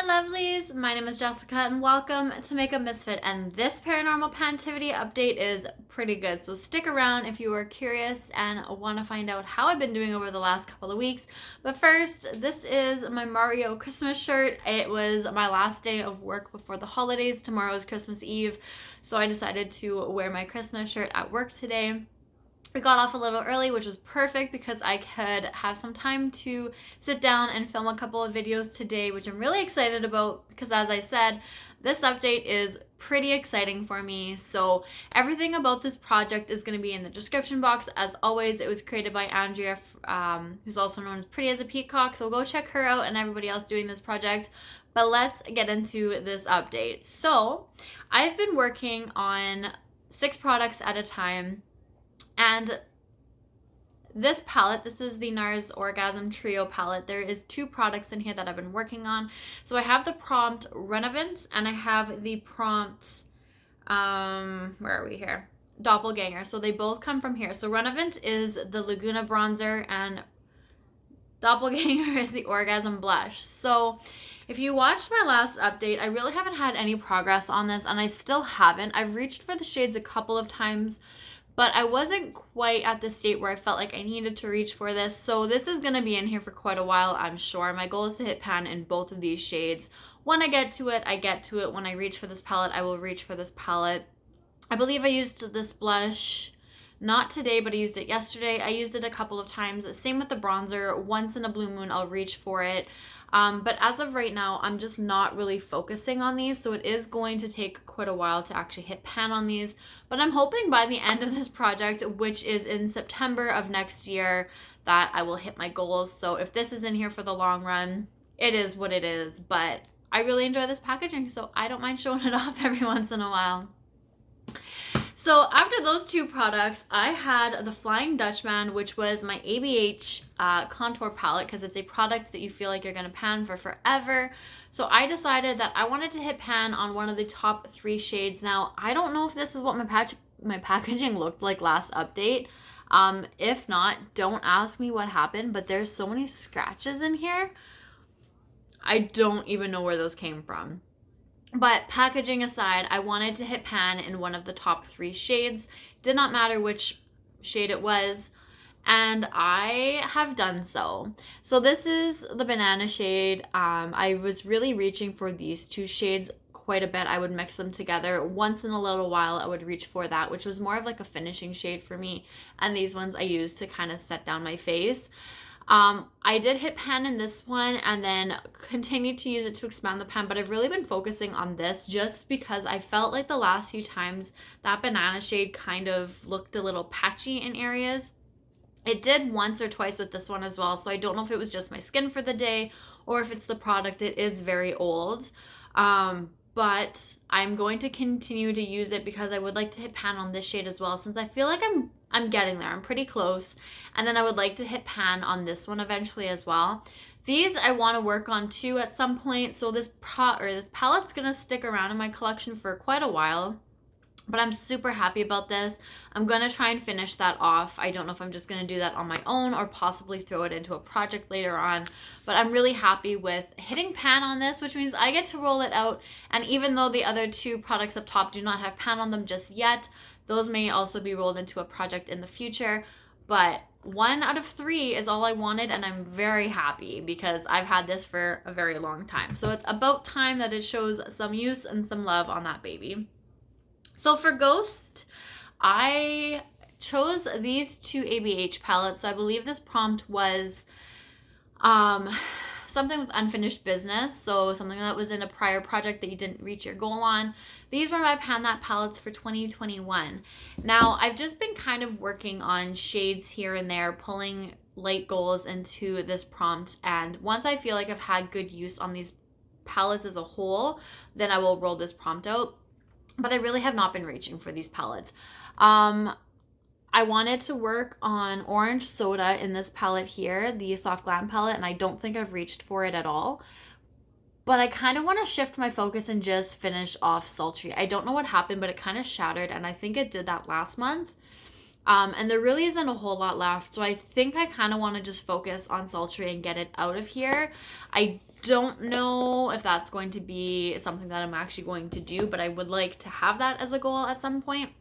Hi lovelies, my name is Jessica and welcome to Makeup.misfit, and this paranormal pantivity update is pretty good, so stick around if you are curious and want to find out how I've been doing over the last couple of weeks. But first, this is my Mario Christmas shirt. It was my last day of work before the holidays. Tomorrow is Christmas Eve, so I decided to wear my Christmas shirt at work today. I got off a little early, which was perfect because I could have some time to sit down and film a couple of videos today, which I'm really excited about because, as I said, this update is pretty exciting for me. So everything about this project is going to be in the description box. As always, it was created by Andrea, who's also known as Pretty as a Peacock. So go check her out and everybody else doing this project. But let's get into this update. So I've been working on 6 products at a time. And this palette, this is the NARS Orgasm Trio palette. There is 2 products in here that I've been working on. So I have the prompt Revenant and I have the prompt, where are we here? Doppelgänger. So they both come from here. So Revenant is the Laguna bronzer and Doppelgänger is the Orgasm blush. So if you watched my last update, I really haven't had any progress on this, and I still haven't. I've reached for the shades a couple of times, but I wasn't quite at the state where I felt like I needed to reach for this. So this is going to be in here for quite a while, I'm sure. My goal is to hit pan in both of these shades. When I get to it, I get to it. When I reach for this palette, I will reach for this palette. I believe I used this blush, not today, but I used it yesterday. I used it a couple of times. Same with the bronzer. Once in a blue moon, I'll reach for it. But as of right now, I'm just not really focusing on these, so it is going to take quite a while to actually hit pan on these. But I'm hoping by the end of this project, which is in September of next year, that I will hit my goals. So if this is in here for the long run, it is what it is. But I really enjoy this packaging, so I don't mind showing it off every once in a while. So after those 2 products, I had the Flying Dutchman, which was my ABH contour palette because it's a product that you feel like you're going to pan for forever. So I decided that I wanted to hit pan on one of the top 3 shades. Now, I don't know if this is what my packaging looked like last update. If not, don't ask me what happened, but there's so many scratches in here. I don't even know where those came from. But packaging aside, I wanted to hit pan in one of the top 3 shades. Did not matter which shade it was, and I have done so. So this is the banana shade. I was really reaching for these 2 shades quite a bit. I would mix them together. Once in a little while, I would reach for that, which was more of like a finishing shade for me. And these ones I used to kind of set down my face. I did hit pan in this one and then continued to use it to expand the pan, but I've really been focusing on this just because I felt like the last few times that banana shade kind of looked a little patchy in areas. It did once or twice with this one as well, so I don't know if it was just my skin for the day or if it's the product. It is very old. But I'm going to continue to use it because I would like to hit pan on this shade as well, since I feel like I'm getting there. I'm pretty close. And then I would like to hit pan on this one eventually as well. These I want to work on too at some point. So this palette's going to stick around in my collection for quite a while. But I'm super happy about this. I'm going to try and finish that off. I don't know if I'm just going to do that on my own or possibly throw it into a project later on. But I'm really happy with hitting pan on this, which means I get to roll it out. And even though the other 2 products up top do not have pan on them just yet, those may also be rolled into a project in the future. But 1 out of 3 is all I wanted, and I'm very happy because I've had this for a very long time. So it's about time that it shows some use and some love on that baby. So for Ghost, I chose these 2 ABH palettes. So I believe this prompt was something with unfinished business. So something that was in a prior project that you didn't reach your goal on. These were my Pan That palettes for 2021. Now, I've just been kind of working on shades here and there, pulling light goals into this prompt. And once I feel like I've had good use on these palettes as a whole, then I will roll this prompt out. But I really have not been reaching for these palettes. I wanted to work on Orange Soda in this palette here, the Soft Glam palette, and I don't think I've reached for it at all. But I kind of want to shift my focus and just finish off Sultry. I don't know what happened, but it kind of shattered, and I think it did that last month. And there really isn't a whole lot left, so I think I kind of want to just focus on Sultry and get it out of here. I don't know if that's going to be something that I'm actually going to do, but I would like to have that as a goal at some point.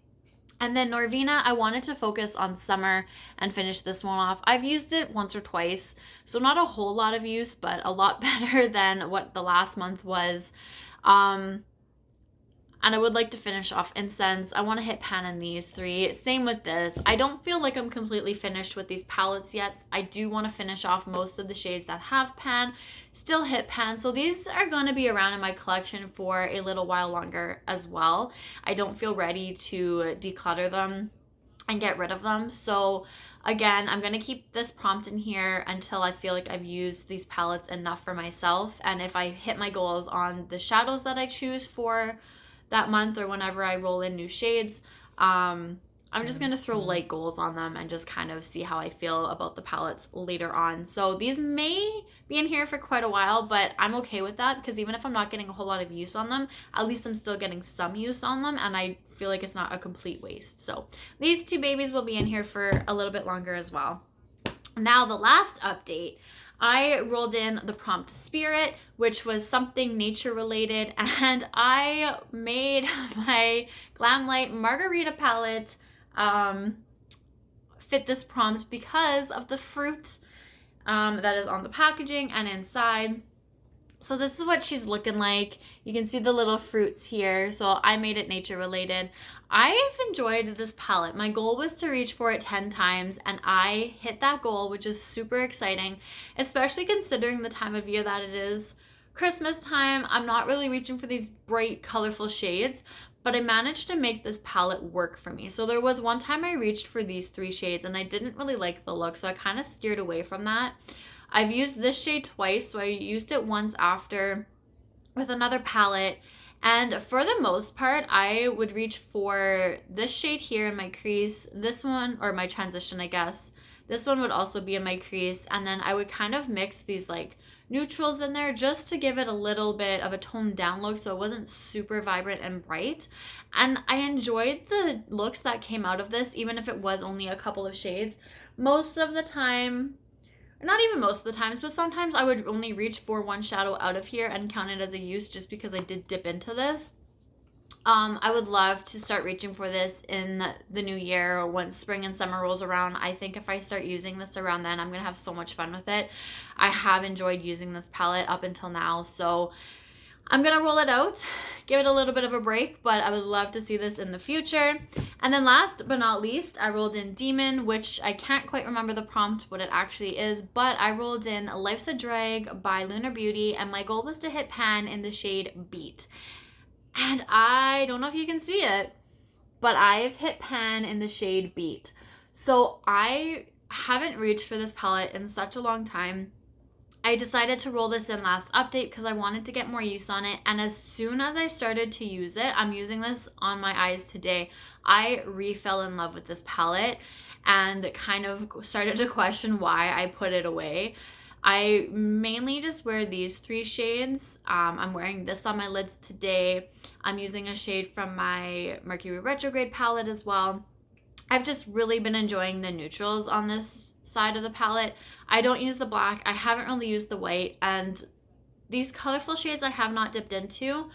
And then Norvina, I wanted to focus on summer and finish this one off. I've used it once or twice, so not a whole lot of use, but a lot better than what the last month was. And I would like to finish off incense. I want to hit pan in these 3. Same with this. I don't feel like I'm completely finished with these palettes yet. I do want to finish off most of the shades that have pan, still hit pan. So these are going to be around in my collection for a little while longer as well. I don't feel ready to declutter them and get rid of them. So again, I'm going to keep this prompt in here until I feel like I've used these palettes enough for myself. And if I hit my goals on the shadows that I choose for that month or whenever I roll in new shades, I'm just going to throw light goals on them and just kind of see how I feel about the palettes later on. So these may be in here for quite a while, but I'm okay with that because even if I'm not getting a whole lot of use on them, at least I'm still getting some use on them, and I feel like it's not a complete waste. So these 2 babies will be in here for a little bit longer as well. Now the last update, I rolled in the prompt spirit, which was something nature related, and I made my Glamlite margarita palette fit this prompt because of the fruit that is on the packaging and inside. So this is what she's looking like. You can see the little fruits here. So I made it nature related. I've enjoyed this palette. My goal was to reach for it 10 times and I hit that goal, which is super exciting, especially considering the time of year that it is. Christmas time, I'm not really reaching for these bright, colorful shades, but I managed to make this palette work for me. So there was one time I reached for these 3 shades and I didn't really like the look, so I kind of steered away from that. I've used this shade twice, so I used it once after with another palette. And for the most part, I would reach for this shade here in my crease, this one, or my transition, I guess. This one would also be in my crease. And then I would kind of mix these like neutrals in there just to give it a little bit of a toned down look so it wasn't super vibrant and bright. And I enjoyed the looks that came out of this, even if it was only a couple of shades. Most of the time, not even most of the times, but sometimes I would only reach for one shadow out of here and count it as a use just because I did dip into this. I would love to start reaching for this in the new year once spring and summer rolls around. I think if I start using this around then, I'm going to have so much fun with it. I have enjoyed using this palette up until now, so I'm going to roll it out, give it a little bit of a break, but I would love to see this in the future. And then last but not least, I rolled in Demon, which I can't quite remember the prompt, what it actually is, but I rolled in Life's a Drag by Lunar Beauty, and my goal was to hit pan in the shade Beat. And I don't know if you can see it, but I've hit pan in the shade Beat. So I haven't reached for this palette in such a long time. I decided to roll this in last update because I wanted to get more use on it. And as soon as I started to use it, I'm using this on my eyes today, I fell in love with this palette and kind of started to question why I put it away. I mainly just wear these 3 shades. I'm wearing this on my lids today. I'm using a shade from my Mercury Retrograde palette as well. I've just really been enjoying the neutrals on this side of the palette. I don't use the black. I haven't really used the white. And these colorful shades I have not dipped into.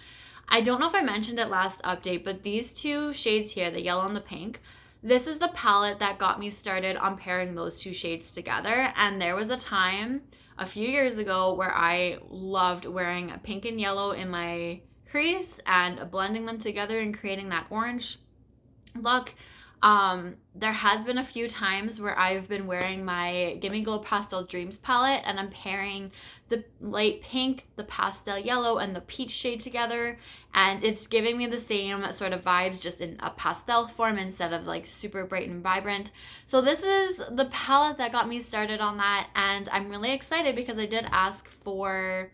I don't know if I mentioned it last update, but these 2 shades here, the yellow and the pink, this is the palette that got me started on pairing those 2 shades together. And there was a time a few years ago where I loved wearing pink and yellow in my crease and blending them together and creating that orange look. There has been a few times where I've been wearing my Gimme Glow Pastel Dreams palette and I'm pairing the light pink, the pastel yellow, and the peach shade together, and it's giving me the same sort of vibes just in a pastel form instead of like super bright and vibrant. So this is the palette that got me started on that, and I'm really excited because I did ask for,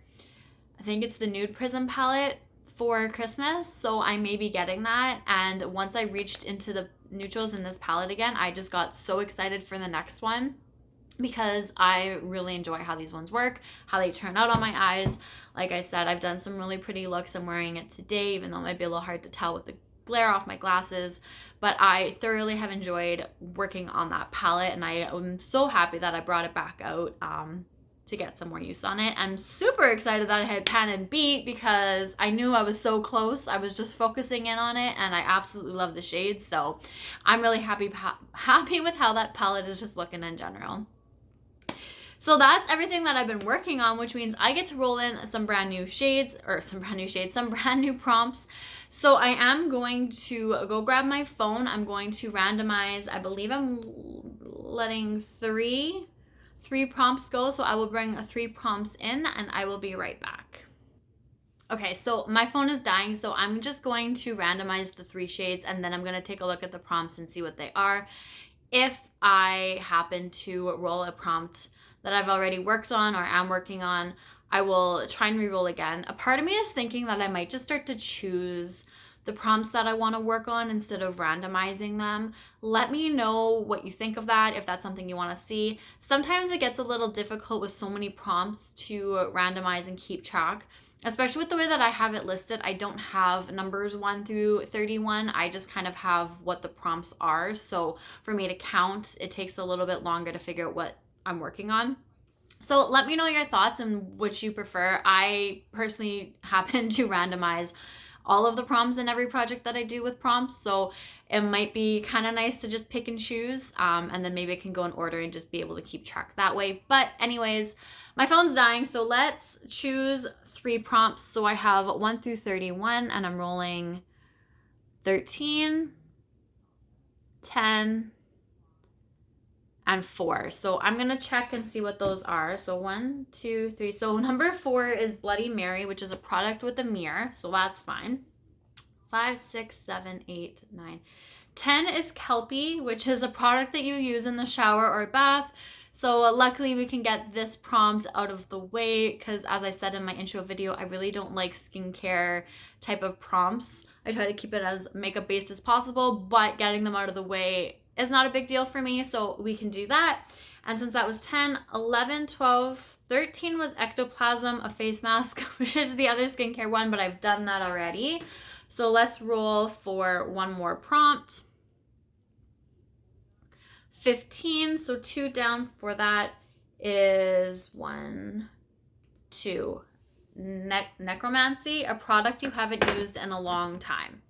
I think it's the Nude Prism palette for Christmas, so I may be getting that. And once I reached into the neutrals in this palette again, I just got so excited for the next one because I really enjoy how these ones work, how they turn out on my eyes. Like I said, I've done some really pretty looks. I'm wearing it today, even though it might be a little hard to tell with the glare off my glasses, but I thoroughly have enjoyed working on that palette, and I am so happy that I brought it back out to get some more use on it. I'm super excited that I had pan and beat because I knew I was so close. I was just focusing in on it, and I absolutely love the shades. So I'm really happy with how that palette is just looking in general. So that's everything that I've been working on, which means I get to roll in some brand new prompts. So I am going to go grab my phone. I'm going to randomize. I believe I'm letting three prompts go. So I will bring 3 prompts in and I will be right back. Okay, so my phone is dying, so I'm just going to randomize the 3 shades and then I'm going to take a look at the prompts and see what they are. If I happen to roll a prompt that I've already worked on or am working on, I will try and re-roll again. A part of me is thinking that I might just start to choose the prompts that I want to work on instead of randomizing them. Let me know what you think of that, if that's something you want to see. Sometimes it gets a little difficult with so many prompts to randomize and keep track, especially with the way that I have it listed. I don't have numbers 1 through 31. I just kind of have what the prompts are. So for me to count, it takes a little bit longer to figure out what I'm working on. So let me know your thoughts and which you prefer. I personally happen to randomize all of the prompts in every project that I do with prompts. So it might be kind of nice to just pick and choose, and then maybe I can go in order and just be able to keep track that way. But anyways, my phone's dying, so let's choose 3 prompts. So I have 1 through 31, and I'm rolling 13, 10, and 4. So I'm gonna check and see what those are. So 1, 2, 3. So number 4 is Bloody Mary, which is a product with a mirror. So that's fine. 5, 6, 7, 8, 9. 10 is Kelpie, which is a product that you use in the shower or bath. So luckily we can get this prompt out of the way because, as I said in my intro video, I really don't like skincare type of prompts. I try to keep it as makeup based as possible, but getting them out of the way is not a big deal for me, so we can do that. And since that was 10, 11, 12, 13 was Ectoplasm, a face mask, which is the other skincare one, but I've done that already. So let's roll for 1 more prompt. 15, so 2 down for that is 1, 2. Necromancy, a product you haven't used in a long time.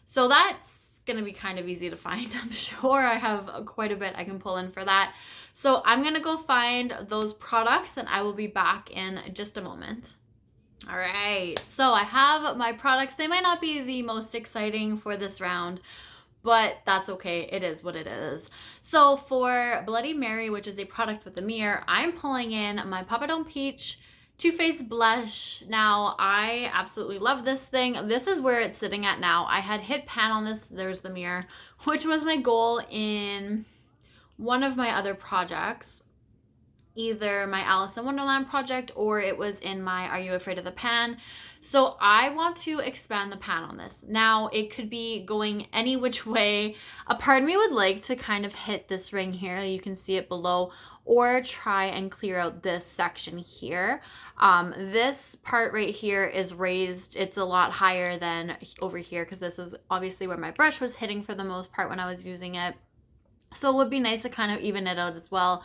So that's gonna be kind of easy to find. I'm sure I have quite a bit I can pull in for that. So I'm gonna go find those products and I will be back in just a moment. All right, so I have my products. They might not be the most exciting for this round, but that's okay. It is what it is. So for Bloody Mary, which is a product with a mirror, I'm pulling in my Papa Don't Peach Too Faced blush. Now, I absolutely love this thing. This is where it's sitting at now. I had hit pan on this. There's the mirror, which was my goal in one of my other projects, either my Alice in Wonderland project or it was in my Are You Afraid of the Pan? So I want to expand the pan on this. Now, it could be going any which way. A part of me would like to kind of hit this ring here. You can see it below, or try and clear out this section here. This part right here is raised. It's a lot higher than over here because this is obviously where my brush was hitting for the most part when I was using it. So it would be nice to kind of even it out as well.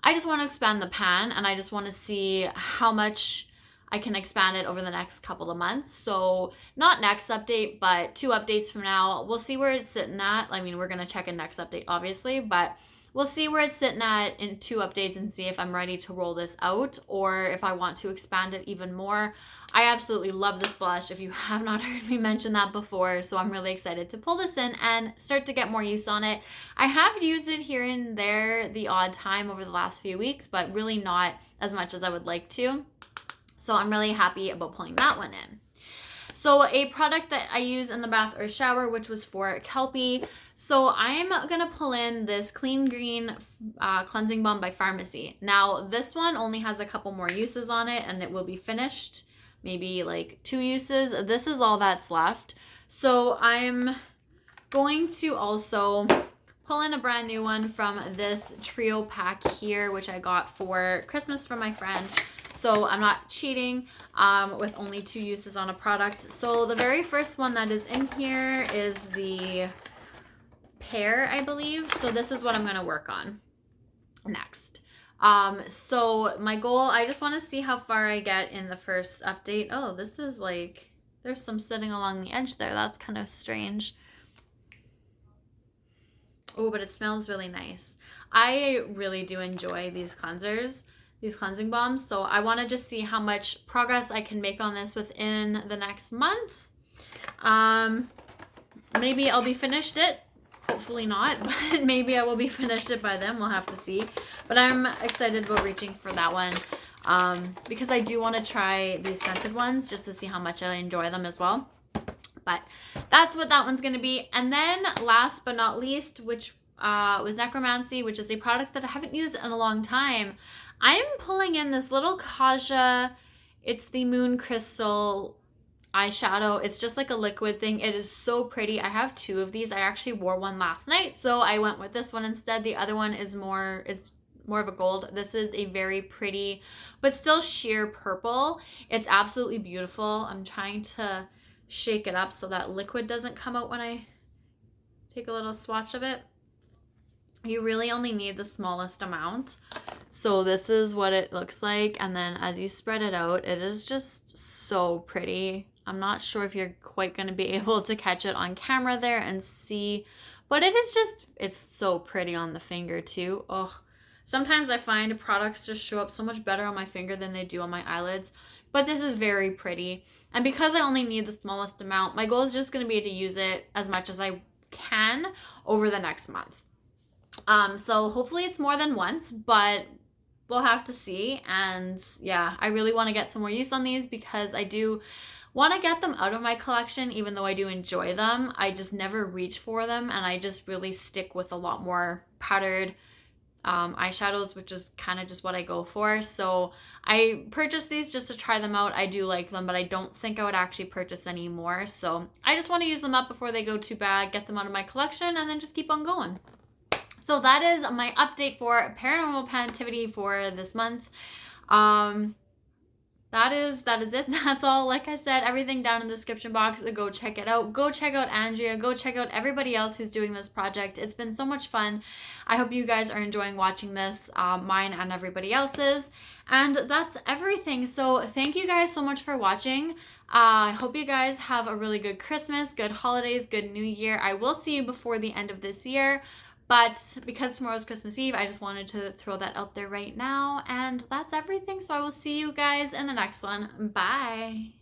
I just want to expand the pan and I just want to see how much I can expand it over the next couple of months. So not next update, but 2 updates from now. We'll see where it's sitting at. I mean, we're going to check in next update, obviously, but we'll see where it's sitting at in 2 updates and see if I'm ready to roll this out or if I want to expand it even more. I absolutely love this blush, if you have not heard me mention that before, so I'm really excited to pull this in and start to get more use on it. I have used it here and there the odd time over the last few weeks, but really not as much as I would like to. So I'm really happy about pulling that one in. So a product that I use in the bath or shower, which was for Kelpie. So I'm going to pull in this Clean Green Cleansing Balm by Farmacy. Now, this one only has a couple more uses on it and it will be finished. Maybe like 2 uses. This is all that's left. So I'm going to also pull in a brand new one from this trio pack here, which I got for Christmas from my friend. So I'm not cheating with only 2 uses on a product. So the very first one that is in here is the pear, I believe. So this is what I'm going to work on next. So my goal, I just want to see how far I get in the first update. Oh, this is like, there's some sitting along the edge there. That's kind of strange. Oh, but it smells really nice. I really do enjoy these cleansers, these cleansing balms. So I want to just see how much progress I can make on this within the next month. Maybe I'll be finished it. Hopefully not, but maybe I will be finished it by then. We'll have to see. But I'm excited about reaching for that one because I do want to try these scented ones just to see how much I enjoy them as well. But that's what that one's going to be. And then last but not least, which was Necromancy, which is a product that I haven't used in a long time. I'm pulling in this little kaja. It's the Moon Crystal eyeshadow. It's just like a liquid thing. It is so pretty. I have two of these. I actually wore one last night, so I went with this one instead. The other one is more of a gold. This is a very pretty but still sheer purple. It's absolutely beautiful. I'm trying to shake it up so that liquid doesn't come out when I take a little swatch of it. You really only need the smallest amount. So this is what it looks like, and then as you spread it out, it is just so pretty. I'm not sure if you're quite going to be able to catch it on camera there and see, but it is just, it's so pretty on the finger too. Oh, sometimes I find products just show up so much better on my finger than they do on my eyelids, but this is very pretty. And because I only need the smallest amount, my goal is just going to be to use it as much as I can over the next month. So hopefully it's more than once, but we'll have to see. And yeah, I really want to get some more use on these because I do want to get them out of my collection. Even though I do enjoy them, I just never reach for them, and I just really stick with a lot more powdered eyeshadows, which is kind of just what I go for. So I purchased these just to try them out. I do like them, but I don't think I would actually purchase any more. So I just want to use them up before they go too bad, get them out of my collection, and then just keep on going. So that is my update for paranormal pantivity for this month. That is it. That's all. Like I said, everything down in the description box. Go check it out. Go check out Andrea. Go check out everybody else who's doing this project. It's been so much fun. I hope you guys are enjoying watching this, mine and everybody else's. And that's everything. So thank you guys so much for watching. I hope you guys have a really good Christmas, good holidays, good New Year. I will see you before the end of this year. But because tomorrow's Christmas Eve, I just wanted to throw that out there right now. And that's everything. So I will see you guys in the next one. Bye.